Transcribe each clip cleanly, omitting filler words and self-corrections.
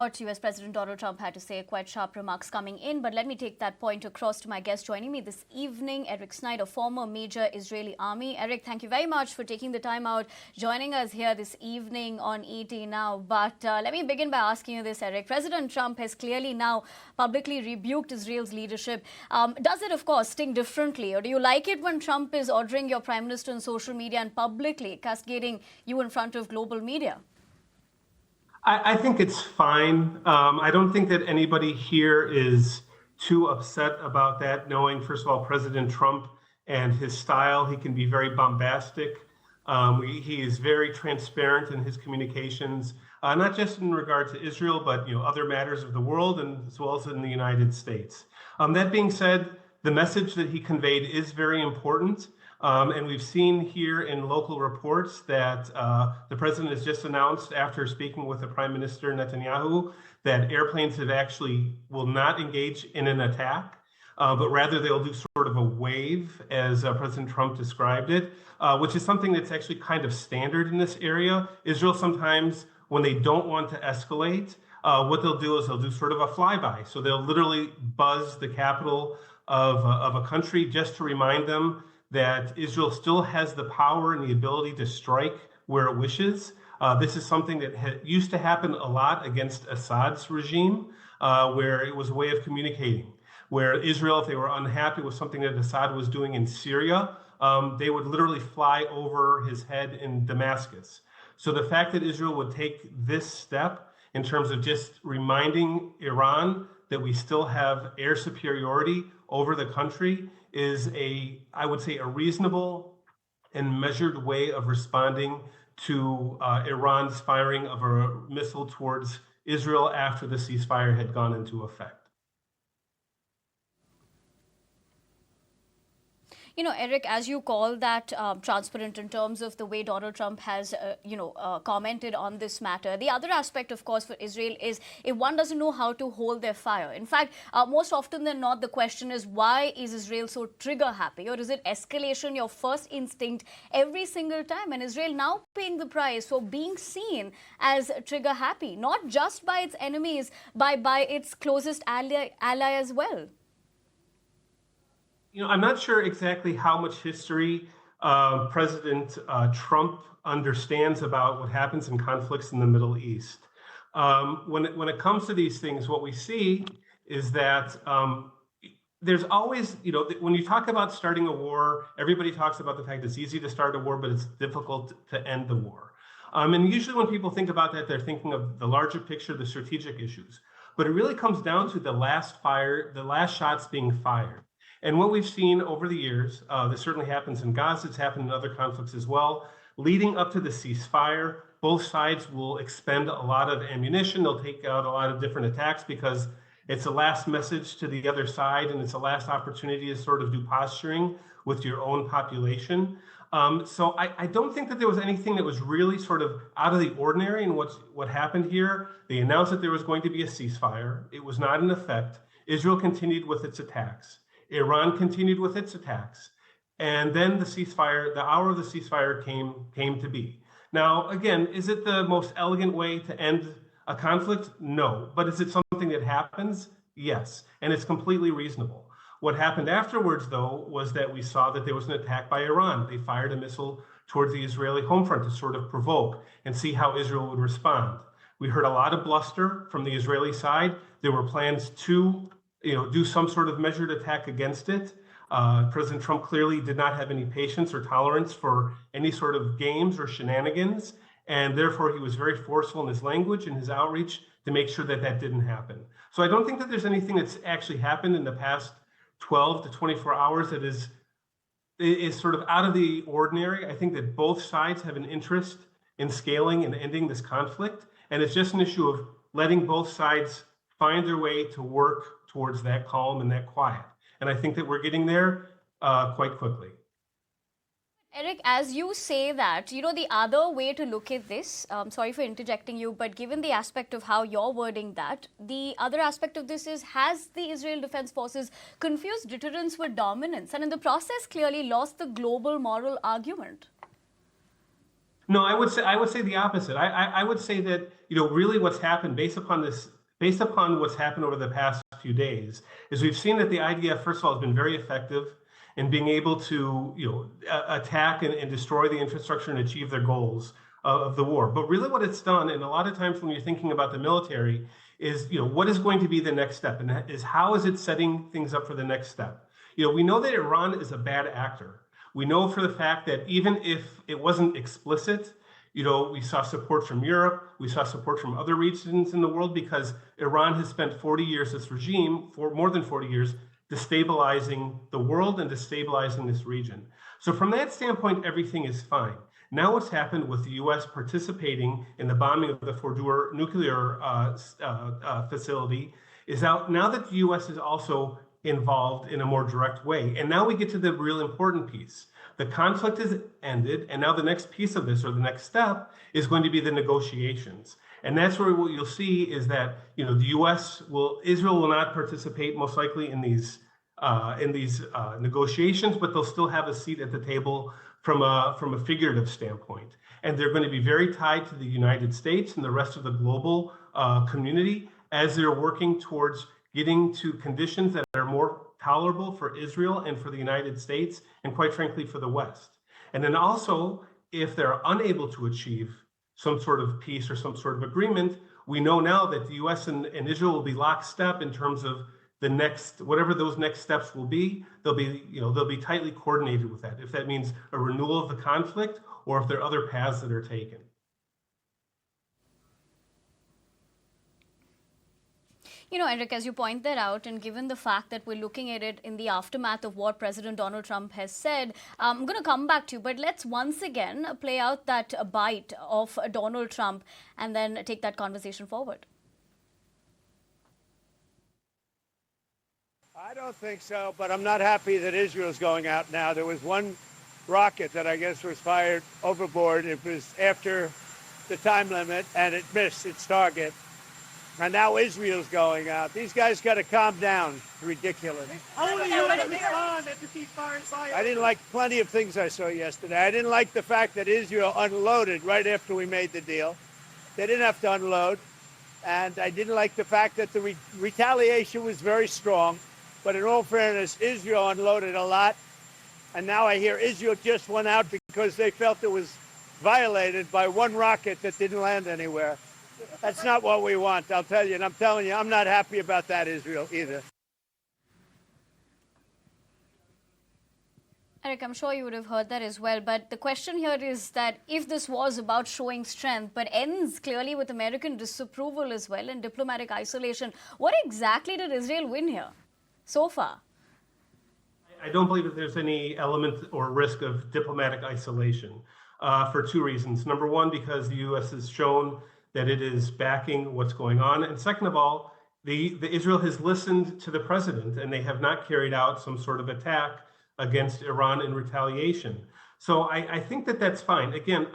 What US President Donald Trump had to say, quite sharp remarks coming in. But let me take that point across to my guest joining me this evening, Erik Snider, former Major Israeli Army. Erik, thank you very much for taking the time out, joining us here this evening on ET Now. But let me begin by asking you this, Erik. President Trump has clearly now publicly rebuked Israel's leadership. Does it, of course, sting differently? Or do you like it when Trump is ordering your Prime Minister on social media and publicly cascading you in front of global media? I think it's fine. I don't think that anybody here is too upset about that, knowing, first of all, President Trump and his style. He can be very bombastic. He is very transparent in his communications, not just in regard to Israel, but other matters of the world, and as well as in the United States. That being said, the message that he conveyed is very important. And we've seen here in local reports that the president has just announced, after speaking with the Prime Minister Netanyahu, that airplanes will not engage in an attack, but rather they'll do sort of a wave, as President Trump described it, which is something that's actually kind of standard in this area. Israel sometimes, when they don't want to escalate, what they'll do is they'll do sort of a flyby. So they'll literally buzz the capital of a country just to remind them that Israel still has the power and the ability to strike where it wishes. This is something that used to happen a lot against Assad's regime, where it was a way of communicating, where Israel, if they were unhappy with something that Assad was doing in Syria, they would literally fly over his head in Damascus. So the fact that Israel would take this step in terms of just reminding Iran that we still have air superiority over the country is I would say, a reasonable and measured way of responding to Iran's firing of a missile towards Israel after the ceasefire had gone into effect. Erik, as you call that transparent in terms of the way Donald Trump has, commented on this matter, the other aspect, of course, for Israel is if one doesn't know how to hold their fire. In fact, most often than not, the question is, why is Israel so trigger happy? Or is it escalation your first instinct every single time? And Israel now paying the price for being seen as trigger happy, not just by its enemies, by its closest ally as well. I'm not sure exactly how much history President Trump understands about what happens in conflicts in the Middle East. When it comes to these things, what we see is that there's always, when you talk about starting a war, everybody talks about the fact it's easy to start a war, but it's difficult to end the war. And usually when people think about that, they're thinking of the larger picture, the strategic issues. But it really comes down to the last shots being fired. And what we've seen over the years, this certainly happens in Gaza, it's happened in other conflicts as well, leading up to the ceasefire, both sides will expend a lot of ammunition, they'll take out a lot of different attacks because it's a last message to the other side and it's a last opportunity to sort of do posturing with your own population. So I don't think that there was anything that was really sort of out of the ordinary in what happened here. They announced that there was going to be a ceasefire. It was not in effect. Israel continued with its attacks. Iran continued with its attacks. And then the ceasefire, the hour of the ceasefire came to be. Now, again, is it the most elegant way to end a conflict? No. But is it something that happens? Yes. And it's completely reasonable. What happened afterwards, though, was that we saw that there was an attack by Iran. They fired a missile towards the Israeli home front to sort of provoke and see how Israel would respond. We heard a lot of bluster from the Israeli side. There were plans to do some sort of measured attack against it. President Trump clearly did not have any patience or tolerance for any sort of games or shenanigans, and therefore he was very forceful in his language and his outreach to make sure that that didn't happen. So I don't think that there's anything that's actually happened in the past 12 to 24 hours that is sort of out of the ordinary. I think that both sides have an interest in scaling and ending this conflict, and it's just an issue of letting both sides find their way to work towards that calm and that quiet. And I think that we're getting there quite quickly. Erik, as you say that, the other way to look at this, sorry for interjecting you, but given the aspect of how you're wording that, the other aspect of this is, has the Israel Defense Forces confused deterrence with dominance and in the process clearly lost the global moral argument? No, I would say the opposite. I would say that really what's happened based upon what's happened over the past few days is we've seen that the IDF first of all has been very effective in being able to attack and destroy the infrastructure and achieve their goals of the war. But really what it's done, and a lot of times when you're thinking about the military, is what is going to be the next step, and is how is it setting things up for the next step. We know that Iran is a bad actor. We know for the fact that even if it wasn't explicit, we saw support from Europe, we saw support from other regions in the world, because Iran has spent 40 years, this regime, for more than 40 years, destabilizing the world and destabilizing this region. So from that standpoint, everything is fine. Now what's happened with the U.S. participating in the bombing of the Fordour nuclear facility is now that the U.S. is also involved in a more direct way. And now we get to the real important piece. The conflict is ended, and now the next piece of this, or the next step, is going to be the negotiations. And that's where what you'll see is that Israel will not participate most likely in these negotiations, but they'll still have a seat at the table from a figurative standpoint. And they're going to be very tied to the United States and the rest of the global community as they're working towards getting to conditions that are more tolerable for Israel and for the United States, and quite frankly, for the West. And then also, if they're unable to achieve some sort of peace or some sort of agreement, we know now that the U.S. and Israel will be lockstep in terms of the next, whatever those next steps will be. They'll be tightly coordinated with that, if that means a renewal of the conflict or if there are other paths that are taken. Erik, as you point that out, and given the fact that we're looking at it in the aftermath of what President Donald Trump has said, I'm going to come back to you, but let's once again play out that bite of Donald Trump and then take that conversation forward. I don't think so, but I'm not happy that Israel's going out now. There was one rocket that I guess was fired overboard. It was after the time limit, and it missed its target. And now Israel's going out. These guys got to calm down. It's ridiculous. Only you would respond at the ceasefire fire. I didn't like plenty of things I saw yesterday. I didn't like the fact that Israel unloaded right after we made the deal. They didn't have to unload. And I didn't like the fact that the retaliation was very strong. But in all fairness, Israel unloaded a lot. And now I hear Israel just went out because they felt it was violated by one rocket that didn't land anywhere. That's not what we want, I'll tell you. And I'm telling you, I'm not happy about that, Israel, either. Erik, I'm sure you would have heard that as well. But the question here is that if this was about showing strength, but ends clearly with American disapproval as well and diplomatic isolation, what exactly did Israel win here so far? I don't believe that there's any element or risk of diplomatic isolation for two reasons. Number one, because the U.S. has shown that it is backing what's going on. And second of all, the Israel has listened to the president, and they have not carried out some sort of attack against Iran in retaliation. So I think that that's fine. Again,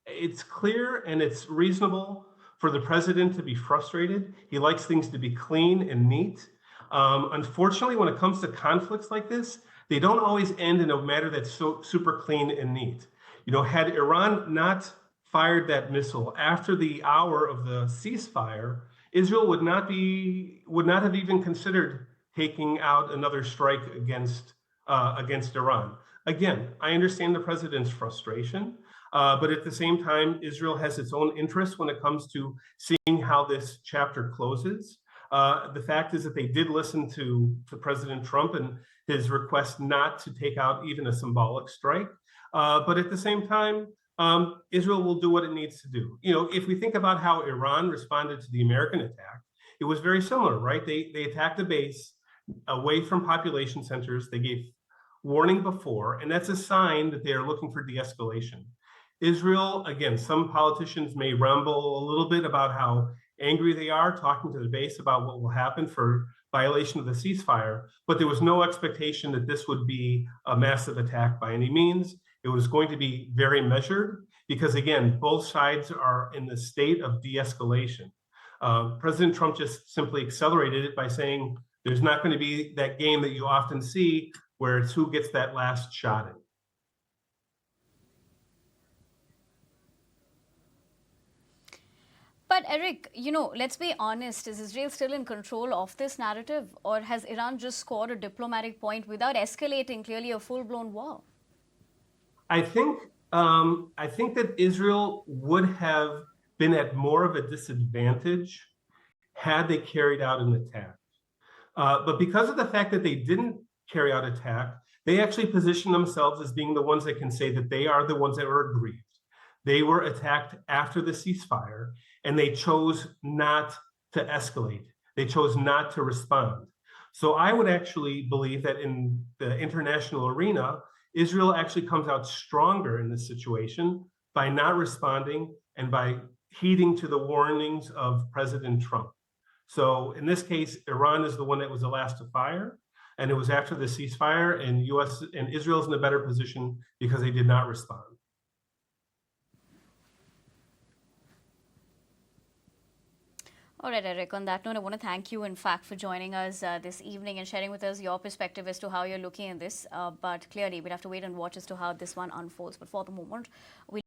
it's clear and it's reasonable for the president to be frustrated. He likes things to be clean and neat. Unfortunately, when it comes to conflicts like this, they don't always end in a manner that's so super clean and neat. Had Iran not fired that missile after the hour of the ceasefire, Israel would not have even considered taking out another strike against Iran. Again, I understand the president's frustration, but at the same time, Israel has its own interests when it comes to seeing how this chapter closes. The fact is that they did listen to President Trump and his request not to take out even a symbolic strike. But at the same time, Israel will do what it needs to do. If we think about how Iran responded to the American attack, it was very similar, right? They attacked the base away from population centers. They gave warning before, and that's a sign that they are looking for de-escalation. Israel, again, some politicians may ramble a little bit about how angry they are, talking to the base about what will happen for violation of the ceasefire, but there was no expectation that this would be a massive attack by any means. It was going to be very measured because, again, both sides are in the state of de-escalation. President Trump just simply accelerated it by saying there's not going to be that game that you often see where it's who gets that last shot in. But Eric, let's be honest, is Israel still in control of this narrative, or has Iran just scored a diplomatic point without escalating clearly a full-blown war? I think that Israel would have been at more of a disadvantage had they carried out an attack. But because of the fact that they didn't carry out attack, they actually position themselves as being the ones that can say that they are the ones that were aggrieved. They were attacked after the ceasefire, and they chose not to escalate. They chose not to respond. So I would actually believe that in the international arena, Israel actually comes out stronger in this situation by not responding and by heeding to the warnings of President Trump. So in this case, Iran is the one that was the last to fire, and it was after the ceasefire, and US and Israel's in a better position because they did not respond. All right, Eric, on that note, I want to thank you, in fact, for joining us this evening and sharing with us your perspective as to how you're looking at this. But clearly, we'll have to wait and watch as to how this one unfolds. But for the moment, we